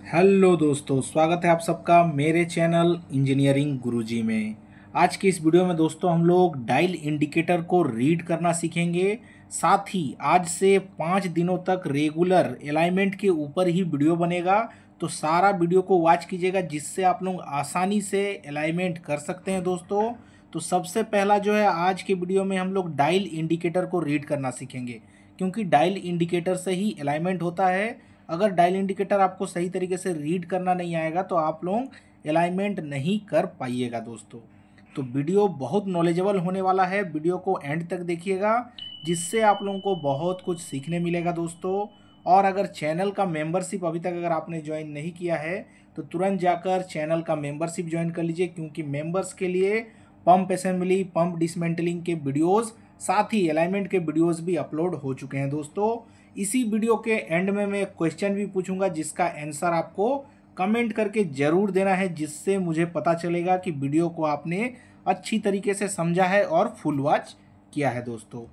Hello दोस्तों, स्वागत है आप सबका मेरे चैनल इंजीनियरिंग गुरुजी में। आज की इस वीडियो में दोस्तों हम लोग डायल इंडिकेटर को रीड करना सीखेंगे। साथ ही आज से 5 दिनों तक रेगुलर अलाइनमेंट के ऊपर ही वीडियो बनेगा, तो सारा वीडियो को वॉच कीजिएगा जिससे आप लोग आसानी से अलाइनमेंट कर सकते हैं दोस्तों। तो सबसे पहला जो है आज के वीडियो में हम लोग डायल इंडिकेटर को रीड करना सीखेंगे, क्योंकि डायल इंडिकेटर से ही अलाइनमेंट होता है। अगर डायल इंडिकेटर आपको सही तरीके से रीड करना नहीं आएगा तो आप लोग अलाइनमेंट नहीं कर पाइएगा दोस्तों। तो वीडियो बहुत नॉलेजेबल होने वाला है, वीडियो को एंड तक देखिएगा जिससे आप लोगों को बहुत कुछ सीखने मिलेगा दोस्तों। और अगर चैनल का मेंबरशिप अभी तक अगर आपने ज्वाइन नहीं किया है तो तुरंत जाकर चैनल का मेंबरशिप ज्वाइन कर लीजिए, क्योंकि मेंबर्स के लिए पंप असेंबली, पंप डिसमेंटलिंग के वीडियोस, साथ ही अलाइनमेंट के वीडियोस भी अपलोड हो चुके हैं दोस्तों। इसी वीडियो के एंड में मैं क्वेश्चन भी पूछूंगा जिसका आंसर आपको कमेंट करके ज़रूर देना है, जिससे मुझे पता चलेगा कि वीडियो को आपने अच्छी तरीके से समझा है और फुल वॉच किया है दोस्तों।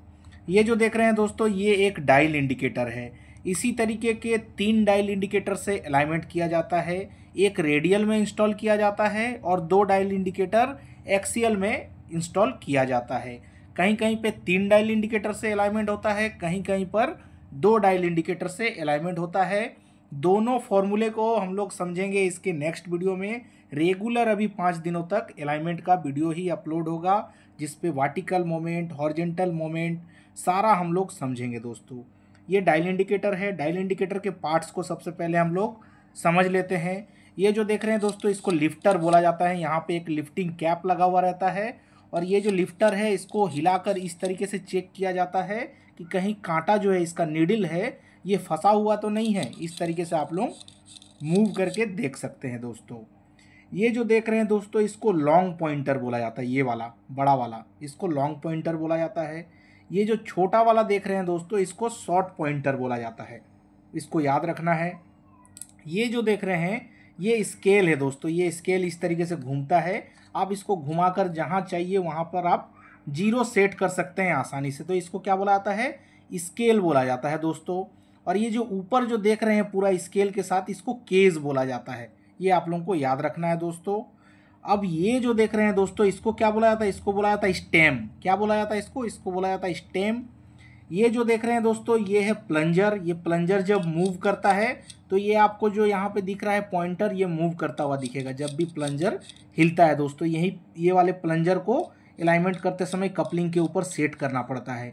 ये जो देख रहे हैं दोस्तों, ये एक डायल इंडिकेटर है। इसी तरीके के 3 डायल इंडिकेटर से अलाइनमेंट किया जाता है। एक रेडियल में इंस्टॉल किया जाता है और 2 डायल इंडिकेटर एक्सियल में इंस्टॉल किया जाता है। कहीं कहीं पे 3 डायल इंडिकेटर से अलाइनमेंट होता है, कहीं कहीं पर 2 डायल इंडिकेटर से अलाइनमेंट होता है। दोनों फॉर्मूले को हम लोग समझेंगे इसके नेक्स्ट वीडियो में। रेगुलर अभी 5 दिनों तक अलाइनमेंट का वीडियो ही अपलोड होगा, जिसपे वर्टिकल मोमेंट, हॉरिजॉन्टल मोमेंट सारा हम लोग समझेंगे दोस्तों। ये डायल इंडिकेटर है। डायल इंडिकेटर के पार्ट्स को सबसे पहले हम लोग समझ लेते हैं। ये जो देख रहे हैं दोस्तों, इसको लिफ्टर बोला जाता है। यहाँ पे एक लिफ्टिंग कैप लगा हुआ रहता है और ये जो लिफ्टर है इसको हिलाकर इस तरीके से चेक किया जाता है कि कहीं कांटा जो है, इसका नीडल है, ये फंसा हुआ तो नहीं है। इस तरीके से आप लोग मूव करके देख सकते हैं दोस्तों। ये जो देख रहे हैं दोस्तों, इसको लॉन्ग पॉइंटर बोला जाता है। ये वाला बड़ा वाला, इसको लॉन्ग पॉइंटर बोला जाता है। ये जो छोटा वाला देख रहे हैं दोस्तों, इसको शॉर्ट पॉइंटर बोला जाता है। इसको याद रखना है। ये जो देख रहे हैं, ये स्केल है दोस्तों। ये स्केल इस तरीके से घूमता है। आप इसको घुमाकर जहाँ चाहिए वहाँ पर आप जीरो सेट कर सकते हैं आसानी से। तो इसको क्या बोला जाता है? स्केल बोला जाता है दोस्तों। और ये जो ऊपर जो देख रहे हैं पूरा स्केल के साथ, इसको केज बोला जाता है। ये आप लोगों को याद रखना है दोस्तों। अब ये जो देख रहे हैं दोस्तों, इसको क्या बोला जाता है? इसको बोला जाता है स्टेम। क्या बोला जाता है इसको? इसको बोला जाता है स्टेम। ये जो देख रहे हैं दोस्तों, ये है प्लंजर। ये प्लंजर जब मूव करता है तो ये आपको जो यहाँ पे दिख रहा है पॉइंटर, ये मूव करता हुआ दिखेगा जब भी प्लंजर हिलता है दोस्तों। यही ये वाले प्लंजर को अलाइनमेंट करते समय कपलिंग के ऊपर सेट करना पड़ता है।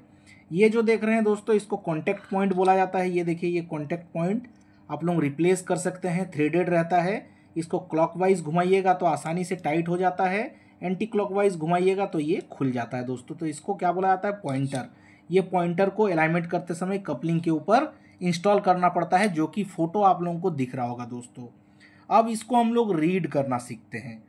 ये जो देख रहे हैं दोस्तों, इसको कॉन्टैक्ट पॉइंट बोला जाता है। ये देखिए, ये कॉन्टैक्ट पॉइंट आप लोग रिप्लेस कर सकते हैं, थ्रेडेड रहता है। इसको क्लॉकवाइज घुमाइएगा तो आसानी से टाइट हो जाता है, एंटी क्लॉकवाइज घुमाइएगा तो ये खुल जाता है दोस्तों। तो इसको क्या बोला जाता है? पॉइंटर। ये पॉइंटर को अलाइनमेंट करते समय कपलिंग के ऊपर इंस्टॉल करना पड़ता है, जो कि फोटो आप लोगों को दिख रहा होगा दोस्तों। अब इसको हम लोग रीड करना सीखते हैं।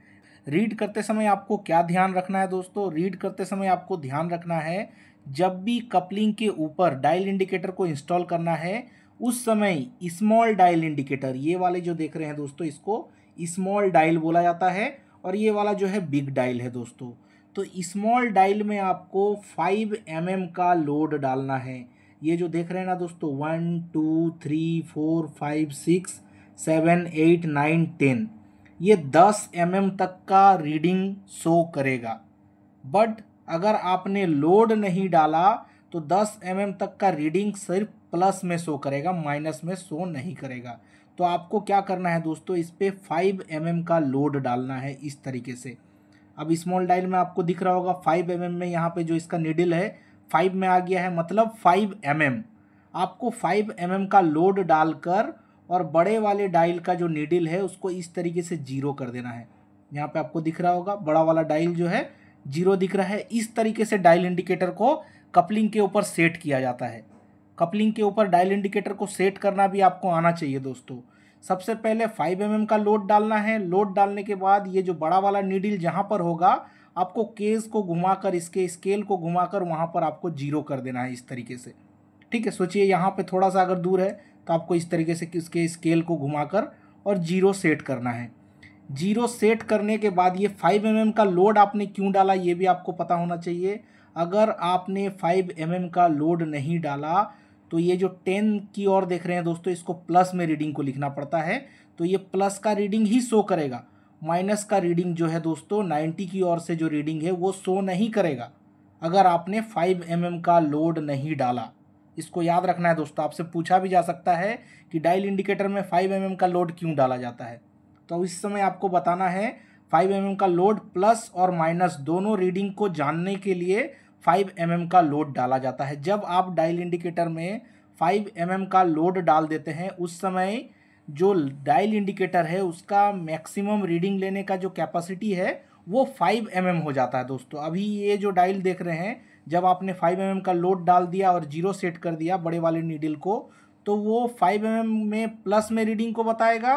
रीड करते समय आपको क्या ध्यान रखना है दोस्तों? रीड करते समय आपको ध्यान रखना है, जब भी कपलिंग के ऊपर डायल इंडिकेटर को इंस्टॉल करना है उस समय स्मॉल डायल इंडिकेटर, ये वाले जो देख रहे हैं दोस्तों, इसको स्मॉल डायल बोला जाता है और ये वाला जो है बिग डायल है दोस्तों। तो स्मॉल डायल में आपको 5 mm का लोड डालना है। ये जो देख रहे हैं ना दोस्तों, 1 2 3 4 5 6 7 8 9 10, ये 10 mm तक का रीडिंग शो करेगा। बट अगर आपने लोड नहीं डाला तो 10 mm तक का रीडिंग सिर्फ प्लस में शो करेगा, माइनस में शो नहीं करेगा। तो आपको क्या करना है दोस्तों, इस पर 5 mm का लोड डालना है इस तरीके से। अब स्मॉल डायल में आपको दिख रहा होगा 5 mm में, यहाँ पे जो इसका निडल है 5 में आ गया है, मतलब 5 mm। आपको 5 mm का लोड डालकर और बड़े वाले डायल का जो निडल है उसको इस तरीके से जीरो कर देना है। यहाँ पे आपको दिख रहा होगा बड़ा वाला डायल जो है जीरो दिख रहा है। इस तरीके से डायल इंडिकेटर को कपलिंग के ऊपर सेट किया जाता है। कपलिंग के ऊपर डायल इंडिकेटर को सेट करना भी आपको आना चाहिए दोस्तों। सबसे पहले 5 mm का लोड डालना है। लोड डालने के बाद ये जो बड़ा वाला नीडल जहाँ पर होगा, आपको केस को घुमाकर, इसके स्केल को घुमाकर वहाँ पर आपको जीरो कर देना है इस तरीके से। ठीक है, सोचिए यहाँ पे थोड़ा सा अगर दूर है तो आपको इस तरीके से इसके स्केल को घुमाकर और जीरो सेट करना है। जीरो सेट करने के बाद ये 5 mm का लोड आपने क्यों डाला ये भी आपको पता होना चाहिए। अगर आपने 5 mm का लोड नहीं डाला तो ये जो 10 की ओर देख रहे हैं दोस्तों, इसको प्लस में रीडिंग को लिखना पड़ता है, तो ये प्लस का रीडिंग ही शो करेगा। माइनस का रीडिंग जो है दोस्तों 90 की ओर से जो रीडिंग है वो शो नहीं करेगा अगर आपने 5 mm का लोड नहीं डाला। इसको याद रखना है दोस्तों। आपसे पूछा भी जा सकता है कि डायल इंडिकेटर में 5 mm का लोड क्यों डाला जाता है, तो इस समय आपको बताना है 5 mm का लोड प्लस और माइनस दोनों रीडिंग को जानने के लिए 5 mm का लोड डाला जाता है। जब आप डायल इंडिकेटर में 5 mm का लोड डाल देते हैं उस समय जो डायल इंडिकेटर है उसका मैक्सिमम रीडिंग लेने का जो कैपेसिटी है वो 5 mm हो जाता है दोस्तों। अभी ये जो डायल देख रहे हैं, जब आपने 5 mm का लोड डाल दिया और 0 सेट कर दिया बड़े वाले नीडल को, तो वो 5 mm में प्लस में रीडिंग को बताएगा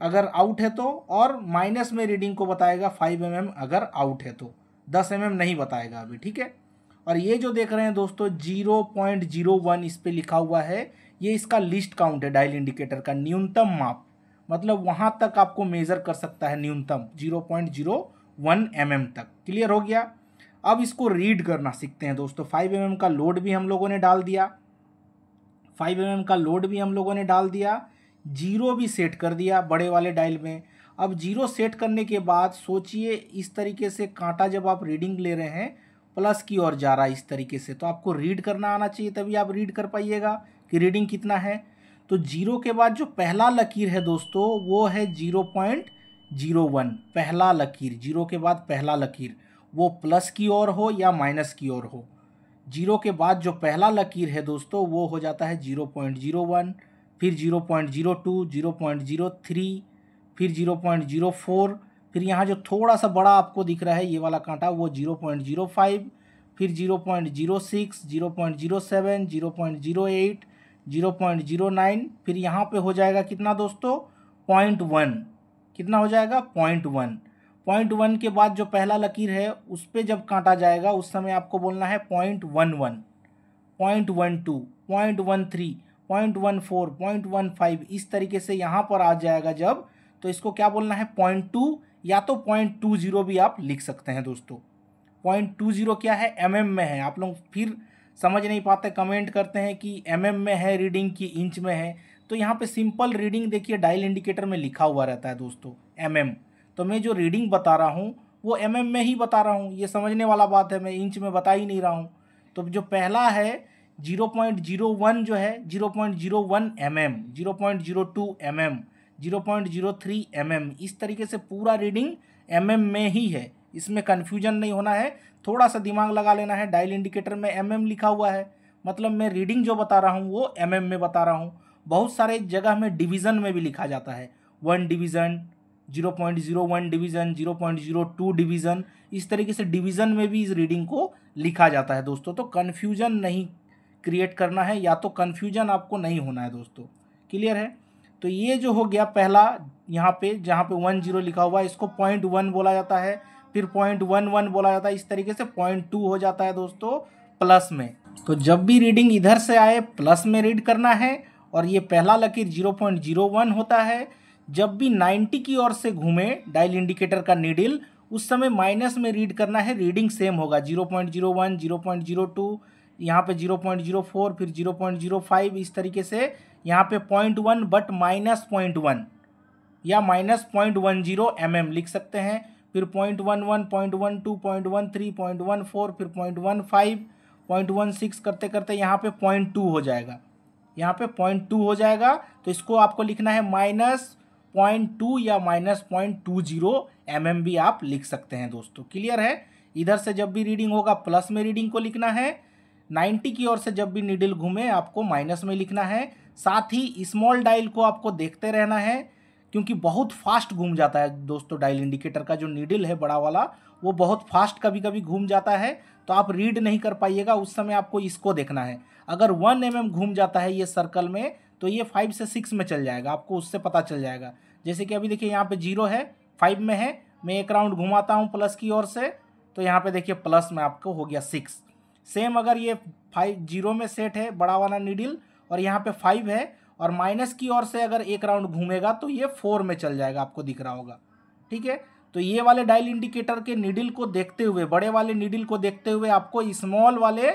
अगर आउट है तो, और माइनस में रीडिंग को बताएगा 5 mm अगर आउट है तो, 10 mm नहीं बताएगा अभी, ठीक है। और ये जो देख रहे हैं दोस्तों 0.01 इस पे लिखा हुआ है, ये इसका लिस्ट काउंट है डायल इंडिकेटर का, न्यूनतम माप, मतलब वहाँ तक आपको मेज़र कर सकता है न्यूनतम 0.01 mm तक। क्लियर हो गया। अब इसको रीड करना सीखते हैं दोस्तों। 5 mm का लोड भी हम लोगों ने डाल दिया, 5 mm का लोड भी हम लोगों ने डाल दिया, 0 भी सेट कर दिया बड़े वाले डायल में। अब 0 सेट करने के बाद सोचिए इस तरीके से कांटा जब आप रीडिंग ले रहे हैं प्लस की ओर जा रहा है इस तरीके से, तो आपको रीड करना आना चाहिए, तभी आप रीड कर पाइएगा कि रीडिंग कितना है। तो 0 के बाद जो पहला लकीर है दोस्तों वो है 0.01, पहला लकीर, 0 के बाद पहला लकीर वो प्लस की ओर हो या माइनस की ओर हो। 0 के बाद जो पहला लकीर है दोस्तों वो हो जाता है 0.01, फिर 0.02, 0.03, फिर 0.04, फिर यहाँ जो थोड़ा सा बड़ा आपको दिख रहा है ये वाला कांटा वो 0.05, फिर 0.06, 0.07, 0.08, 0.09, फिर यहाँ पे हो जाएगा कितना दोस्तों 0.1, कितना हो जाएगा 0.1। 0.1 के बाद जो पहला लकीर है उस पर जब कांटा जाएगा उस समय आपको बोलना है 0.11, 0.12, 0.13, 0.14, 0.15, इस तरीके से यहाँ पर आ जाएगा जब, तो इसको क्या बोलना है 0.2 या तो 0.20 भी आप लिख सकते हैं दोस्तों। 0.20 क्या है, mm में है। आप लोग फिर समझ नहीं पाते, कमेंट करते हैं कि mm में है रीडिंग की इंच में है, तो यहाँ पे सिंपल रीडिंग देखिए डायल इंडिकेटर में लिखा हुआ रहता है दोस्तों mm, तो मैं जो रीडिंग बता रहा हूँ वो mm में ही बता रहा हूँ, ये समझने वाला बात है, मैं इंच में बता ही नहीं रहा हूँ। तो जो पहला है 0.01 जो है 0.01 mm, 0.02 mm, 0.03 mm, इस तरीके से पूरा रीडिंग mm में ही है, इसमें कन्फ्यूजन नहीं होना है। थोड़ा सा दिमाग लगा लेना है, डायल इंडिकेटर में mm लिखा हुआ है, मतलब मैं रीडिंग जो बता रहा हूँ वो mm में बता रहा हूँ। बहुत सारे जगह में डिवीज़न में भी लिखा जाता है, 1 डिवीज़न, 0.01 डिवीज़न, 0.02 डिवीज़न, इस तरीके से डिवीज़न में भी इस रीडिंग को लिखा जाता है दोस्तों। तो कन्फ्यूजन नहीं क्रिएट करना है, या तो कन्फ्यूजन आपको नहीं होना है दोस्तों। क्लियर है। तो ये जो हो गया पहला, यहाँ पे जहाँ पे 10 लिखा हुआ है इसको 0.1 बोला जाता है, फिर 0.11 बोला जाता है, इस तरीके से 0.2 हो जाता है दोस्तों प्लस में। तो जब भी रीडिंग इधर से आए प्लस में रीड करना है, और ये पहला लकीर 0.01 होता है। जब भी 90 की ओर से घूमे डायल इंडिकेटर का नीडल उस समय माइनस में रीड करना है, रीडिंग सेम होगा 0.01, 0.02, यहाँ पे 0.04, फिर 0.05, इस तरीके से यहाँ पे 0.1 बट माइनस 0.1 या माइनस 0.10 mm लिख सकते हैं, फिर 0.11, 0.12, 0.13, 0.14, फिर 0.15, 0.16 करते करते यहाँ पे 0.2 हो जाएगा, यहाँ पे 0.2 हो जाएगा। तो इसको आपको लिखना है माइनस 0.2 या माइनस 0.20 mm भी आप लिख सकते हैं दोस्तों। क्लियर है। इधर से जब भी रीडिंग होगा प्लस में रीडिंग को लिखना है, 90 की ओर से जब भी नीडल घूमे आपको माइनस में लिखना है। साथ ही स्मॉल डायल को आपको देखते रहना है, क्योंकि बहुत फास्ट घूम जाता है दोस्तों डायल इंडिकेटर का जो नीडल है बड़ा वाला, वो बहुत फास्ट कभी कभी घूम जाता है, तो आप रीड नहीं कर पाइएगा, उस समय आपको इसको देखना है। अगर 1 mm घूम जाता है ये सर्कल में तो ये 5 से 6 में चल जाएगा, आपको उससे पता चल जाएगा। जैसे कि अभी देखिए यहाँ पे 0 है, 5 में है, मैं एक राउंड घुमाता हूँ प्लस की ओर से, तो यहाँ पे देखिए प्लस में आपको हो गया 6। सेम अगर ये 0 में सेट है बड़ा वाला नीडल और यहाँ पे 5 है, और माइनस की ओर से अगर एक राउंड घूमेगा तो ये 4 में चल जाएगा, आपको दिख रहा होगा। ठीक है। तो ये वाले डायल इंडिकेटर के नीडल को देखते हुए, बड़े वाले नीडल को देखते हुए आपको स्मॉल वाले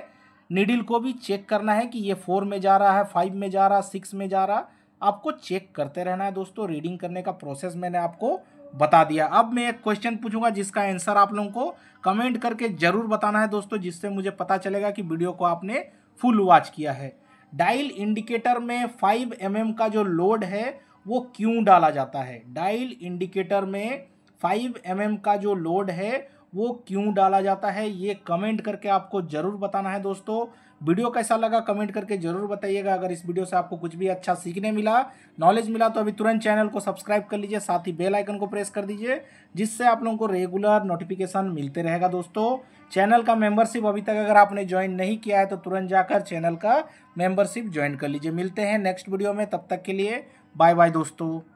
नीडल को भी चेक करना है कि ये 4 में जा रहा है, 5 में जा रहा, 6 में जा रहा, आपको चेक करते रहना है दोस्तों। रीडिंग करने का प्रोसेस मैंने आपको बता दिया। अब मैं एक क्वेश्चन पूछूंगा जिसका आंसर आप लोगों को कमेंट करके जरूर बताना है दोस्तों, जिससे मुझे पता चलेगा कि वीडियो को आपने फुल वॉच किया है। डायल इंडिकेटर में 5 mm का जो लोड है वो क्यों डाला जाता है? डायल इंडिकेटर में 5 mm का जो लोड है वो क्यों डाला जाता है, ये कमेंट करके आपको जरूर बताना है दोस्तों। वीडियो कैसा लगा कमेंट करके जरूर बताइएगा। अगर इस वीडियो से आपको कुछ भी अच्छा सीखने मिला, नॉलेज मिला, तो अभी तुरंत चैनल को सब्सक्राइब कर लीजिए, साथ ही बेल आइकन को प्रेस कर दीजिए, जिससे आप लोगों को रेगुलर नोटिफिकेशन मिलते रहेगा दोस्तों। चैनल का मेंबरशिप अभी तक अगर आपने ज्वाइन नहीं किया है तो तुरंत जाकर चैनल का मेंबरशिप ज्वाइन कर लीजिए। मिलते हैं नेक्स्ट वीडियो में, तब तक के लिए बाय बाय दोस्तों।